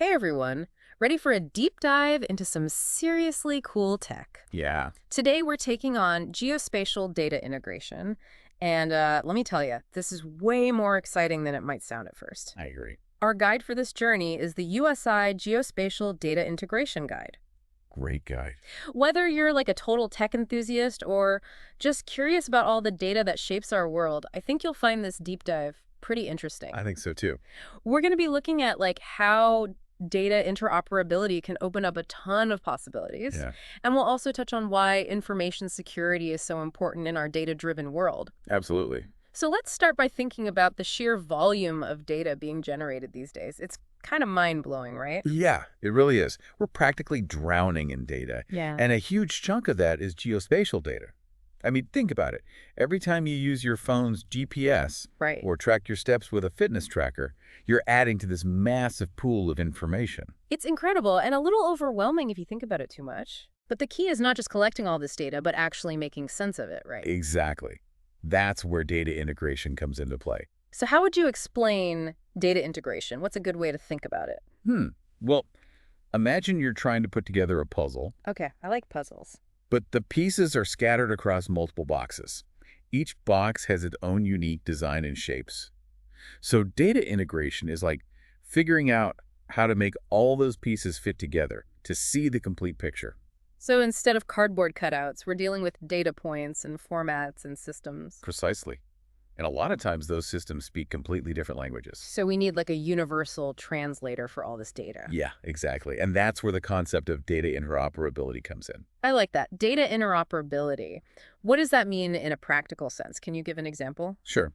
Hey everyone, ready for a deep dive into some seriously cool tech. Yeah, Today we're taking on geospatial data integration, and let me tell you, this is way more exciting than it might sound at first. I agree. Our guide for this journey is the USI Geospatial Data Integration Guide. Great guide. Whether you're like a total tech enthusiast or just curious about all the data that shapes our world, I think you'll find this deep dive pretty interesting. I think so too. We're going to be looking at like how data interoperability can open up a ton of possibilities. Yeah, And we'll also touch on why information security is so important in our data-driven world. absolutely. So let's start by thinking about the sheer volume of data being generated these days. It's kind of mind-blowing, right? Yeah, it really is. We're practically drowning in data, Yeah. and a huge chunk of that is geospatial data. I mean, think about it. Every time you use your phone's GPS Right. or track your steps with a fitness tracker, you're adding to this massive pool of information. It's incredible and a little overwhelming if you think about it too much. But the key is not just collecting all this data, but actually making sense of it, right? Exactly. That's where data integration comes into play. So how would you explain data integration? What's a good way to think about it? Well, imagine you're trying to put together a puzzle, Okay, I like puzzles. but the pieces are scattered across multiple boxes. Each box has its own unique design and shapes. So data integration is like figuring out how to make all those pieces fit together to see the complete picture. So instead of cardboard cutouts, we're dealing with data points and formats and systems. Precisely. And a lot of times those systems speak completely different languages. So we need like a universal translator for all this data. Yeah, exactly. And that's where the concept of data interoperability comes in. I like that. Data interoperability. What does that mean in a practical sense? Can you give an example? Sure.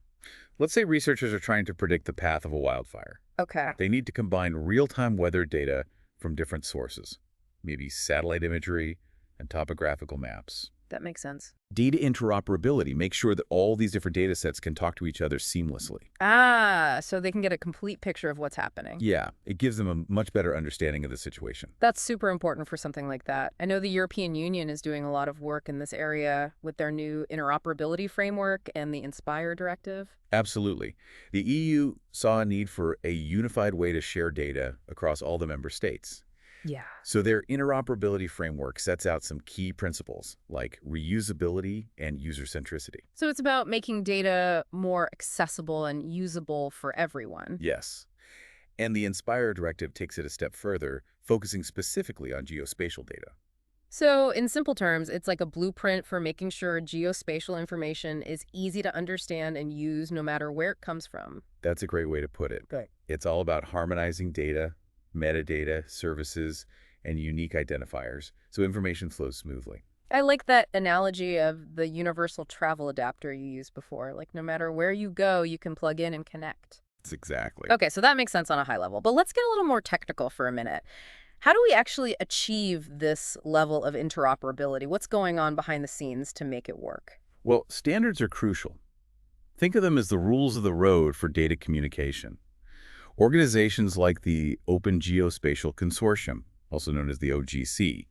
Let's say researchers are trying to predict the path of a wildfire. Okay. They need to combine real-time weather data from different sources, maybe satellite imagery and topographical maps. That makes sense. Data interoperability makes sure that all these different data sets can talk to each other seamlessly. Ah, so they can get a complete picture of what's happening. Yeah, it gives them a much better understanding of the situation. That's super important for something like that. I know the European Union is doing a lot of work in this area with their new interoperability framework and the Inspire directive. Absolutely. The EU saw a need for a unified way to share data across all the member states. Yeah. So their interoperability framework sets out some key principles like reusability and user centricity. So it's about making data more accessible and usable for everyone. Yes. And the Inspire directive takes it a step further, focusing specifically on geospatial data. So in simple terms, it's like a blueprint for making sure geospatial information is easy to understand and use no matter where it comes from. That's a great way to put it. Good. It's all about harmonizing data, metadata, services, and unique identifiers so information flows smoothly. I like that analogy of the universal travel adapter you used before. Like no matter where you go, you can plug in and connect. That's exactly. Okay, so that makes sense on a high level. But let's get a little more technical for a minute. How do we actually achieve this level of interoperability? What's going on behind the scenes to make it work? Well, standards are crucial. Think of them as the rules of the road for data communication. Organizations like the Open Geospatial Consortium, also known as the OGC,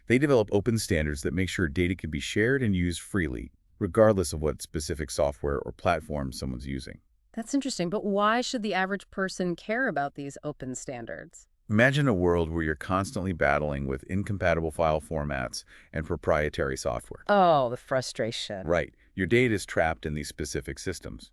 they develop open standards that make sure data can be shared and used freely, regardless of what specific software or platform someone's using. That's interesting, but why should the average person care about these open standards? Imagine a world where you're constantly battling with incompatible file formats and proprietary software. Oh, the frustration. Right. Your data is trapped in these specific systems.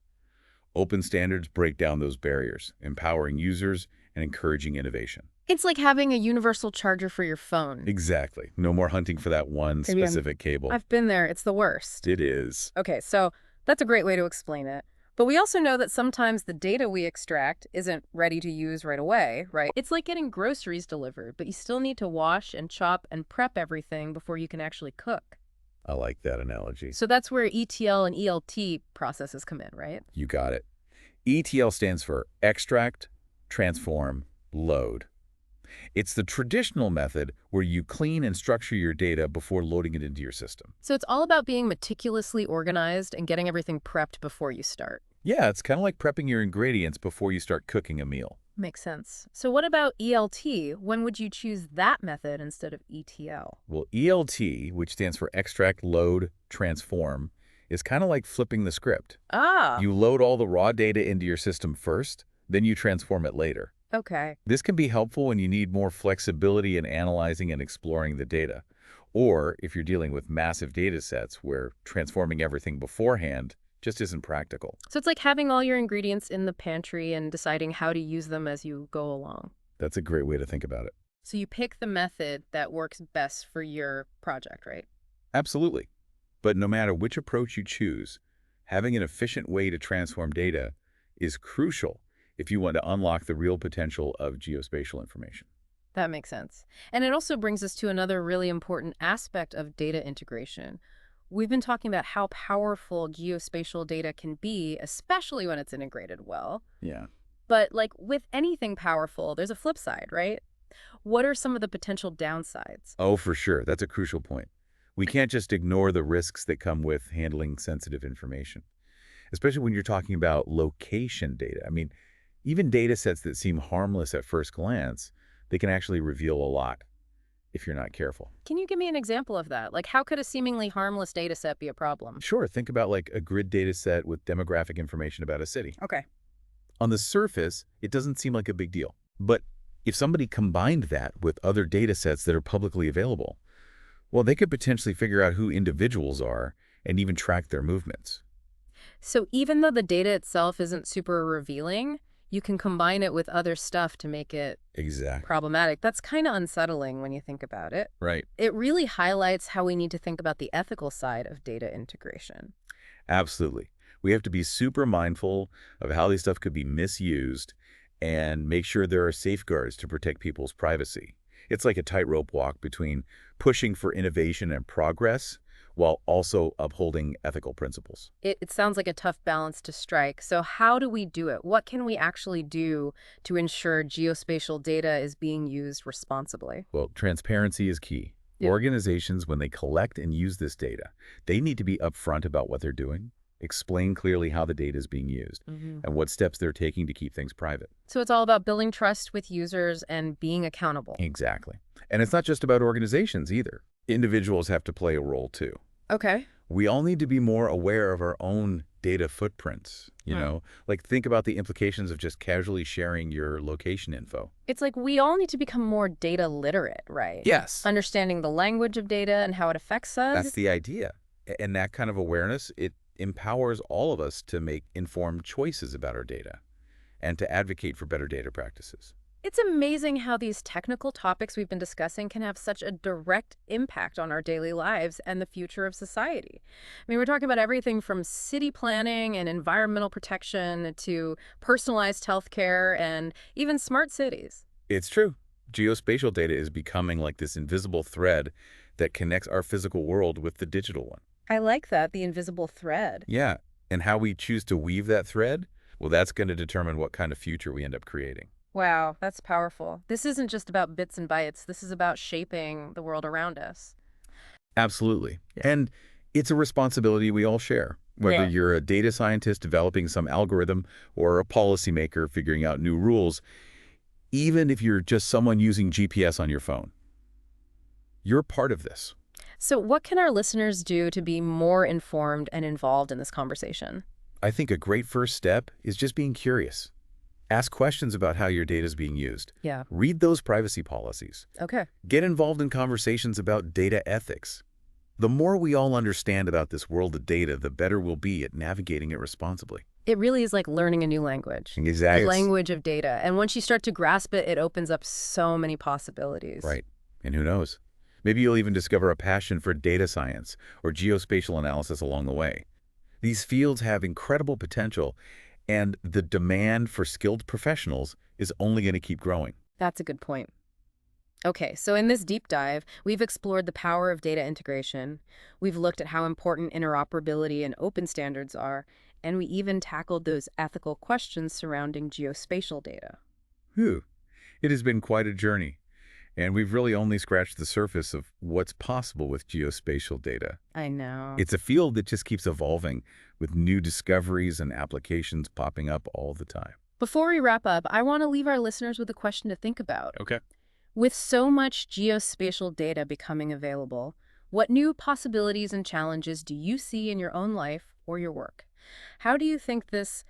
Open standards break down those barriers, empowering users and encouraging innovation. It's like having a universal charger for your phone. Exactly. No more hunting for that one Maybe specific cable. I've been there. It's the worst. It is. Okay, so that's a great way to explain it. But we also know that sometimes the data we extract isn't ready to use right away, right? It's like getting groceries delivered, but you still need to wash and chop and prep everything before you can actually cook. I like that analogy. So that's where ETL and ELT processes come in, right? You got it. ETL stands for extract, transform, load. It's the traditional method where you clean and structure your data before loading it into your system. So it's all about being meticulously organized and getting everything prepped before you start. Yeah, it's kind of like prepping your ingredients before you start cooking a meal. Makes sense. So what about ELT? When would you choose that method instead of ETL? Well, ELT, which stands for extract, load, transform, is kind of like flipping the script. Ah, You load all the raw data into your system first, then you transform it later. Okay. This can be helpful when you need more flexibility in analyzing and exploring the data, or if you're dealing with massive data sets where transforming everything beforehand just isn't practical. So it's like having all your ingredients in the pantry and deciding how to use them as you go along. That's a great way to think about it. So you pick the method that works best for your project, right? Absolutely. But no matter which approach you choose, having an efficient way to transform data is crucial if you want to unlock the real potential of geospatial information. That makes sense. And it also brings us to another really important aspect of data integration. We've been talking about how powerful geospatial data can be, especially when it's integrated well. Yeah. But like with anything powerful, there's a flip side, right? What are some of the potential downsides? Oh, for sure. That's a crucial point. We can't just ignore the risks that come with handling sensitive information, especially when you're talking about location data. I mean, even data sets that seem harmless at first glance, they can actually reveal a lot if you're not careful. Can you give me an example of that? Like, how could a seemingly harmless data set be a problem? Sure, think about like a grid data set with demographic information about a city. Okay. On the surface, it doesn't seem like a big deal. But if somebody combined that with other data sets that are publicly available, well, they could potentially figure out who individuals are and even track their movements. So even though the data itself isn't super revealing, you can combine it with other stuff to make it Exactly. problematic. That's kind of unsettling when you think about it. Right. It really highlights how we need to think about the ethical side of data integration. Absolutely. We have to be super mindful of how this stuff could be misused and make sure there are safeguards to protect people's privacy. It's like a tightrope walk between pushing for innovation and progress while also upholding ethical principles. It sounds like a tough balance to strike. So how do we do it? What can we actually do to ensure geospatial data is being used responsibly? Well, transparency is key. Yeah. Organizations, when they collect and use this data, they need to be upfront about what they're doing, explain clearly how the data is being used, Mhm. and what steps they're taking to keep things private. So it's all about building trust with users and being accountable. Exactly. And it's not just about organizations either. Individuals have to play a role too. Okay. We all need to be more aware of our own data footprints, Hmm. Like think about the implications of just casually sharing your location info. It's like we all need to become more data literate, right? Yes. Understanding the language of data and how it affects That's us. the idea. And that kind of awareness, it empowers all of us to make informed choices about our data and to advocate for better data practices. It's amazing how these technical topics we've been discussing can have such a direct impact on our daily lives and the future of society. I mean, we're talking about everything from city planning and environmental protection to personalized healthcare and even smart cities. It's true. Geospatial data is becoming like this invisible thread that connects our physical world with the digital one. I like that, the invisible thread. Yeah, and how we choose to weave that thread, well, that's going to determine what kind of future we end up creating. Wow, that's powerful. This isn't just about bits and bytes. This is about shaping the world around us. Absolutely. And it's a responsibility we all share, whether Yeah. you're a data scientist developing some algorithm or a policymaker figuring out new rules, even if you're just someone using GPS on your phone. You're part of this. So, what can our listeners do to be more informed and involved in this conversation? I think a great first step is just being curious. Ask questions about how your data is being used. Yeah. Read those privacy policies. Okay. Get involved in conversations about data ethics. The more we all understand about this world of data, the better we'll be at navigating it responsibly. It really is like learning a new language. Exactly. The language of data. And once you start to grasp it, it opens up so many possibilities. Right. And who knows? Maybe you'll even discover a passion for data science or geospatial analysis along the way. These fields have incredible potential, and the demand for skilled professionals is only going to keep growing. That's a good point. Okay, so in this deep dive, we've explored the power of data integration. We've looked at how important interoperability and open standards are, and we even tackled those ethical questions surrounding geospatial data. Whew. It has been quite a journey, and we've really only scratched the surface of what's possible with geospatial data. I know. It's a field that just keeps evolving with new discoveries and applications popping up all the time. Before we wrap up, I want to leave our listeners with a question to think about. Okay. With so much geospatial data becoming available, what new possibilities and challenges do you see in your own life or your work? How do you think this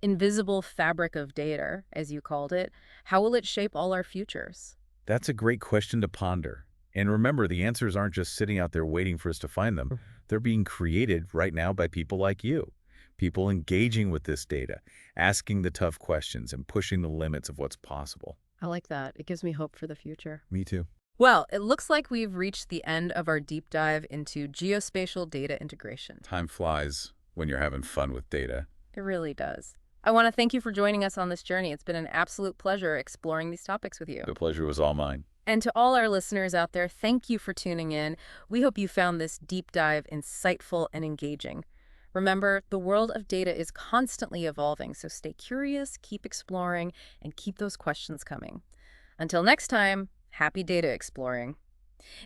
invisible fabric of data, as you called it, how will it shape all our futures? That's a great question to ponder. And remember, the answers aren't just sitting out there waiting for us to find them. They're being created right now by people like you, people engaging with this data, asking the tough questions, and pushing the limits of what's possible. I like that. It gives me hope for the future. Me too. Well, it looks like we've reached the end of our deep dive into geospatial data integration. Time flies when you're having fun with data. It really does. I want to thank you for joining us on this journey. It's been an absolute pleasure exploring these topics with you. The pleasure was all mine. And to all our listeners out there, thank you for tuning in. We hope you found this deep dive insightful and engaging. Remember, the world of data is constantly evolving, so stay curious, keep exploring, and keep those questions coming. Until next time, happy data exploring.